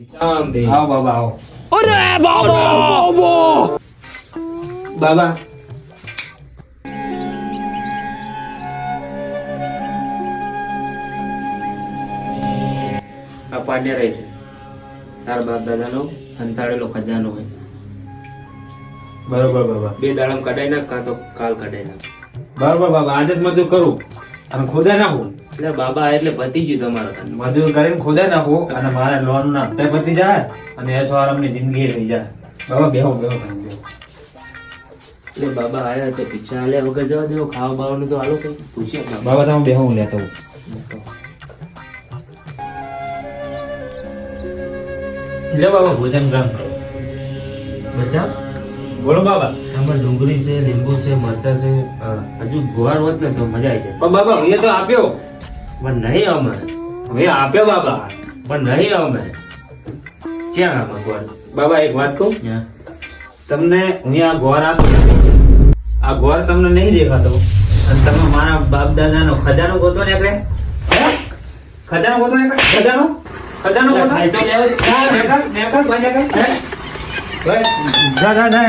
आओ बाबा आओ। अरे बाबा बाबा આ પાડ્યા રહે છે તારા બાપ દાદાનો અંતાળેલો ખજાનો હોય. बरोबर बाबा 2 દાડમ કઢાઈ નાખ કાં તો કાલ કઢાઈ નાખ. बरोबर बाबा आज ज मजूर करू અને ખોદા નાખું એટલે બાબા એટલે પતી ગયું તમારું કામ. મજૂર કરીને ખોદા નાખું અને મારા લોન ના હપ્તા પતી જાય અને એસો આરામની જિંદગી રહી જાય. બાબા બેહો બેહો બેહો. એટલે બાબા આયા તો પીછા આલ્યા વગર જવા દેવો. ખાવા બાવાનું તો આલો કઈ પૂછ્યા બાબા. બાબા તમે બેહો હું લેતો હું. લે બાબા ભોજન ગરમ કરો. બચ્ચા બોલો બાબા. આમાં ડુંગળી છે, લીંબુ છે, મરચા છે. હજુ ગોળ હોત ને તો મજા આવી જાય. પણ બાબા હવે તો આપ્યો. પણ નહીં અમે હવે આપ્યો બાબા. પણ નહીં અમે ક્યાં આમાં ગોળ? બાબા એક વાત કહું ત્યાં તમને હું આ ગોળ આપું આ ગોળ તમને નહીં દેખાતો અને તમે મારા બાપ દાદાનો ખજાનો ગોતો ને એટલે ખજાનો ગોતો ને ખજાનો ખજાનો ગોતો ખાઈ તો લેવો જ. ના નેકર નેકર ભાઈ નેકર ભાઈ જા જા જા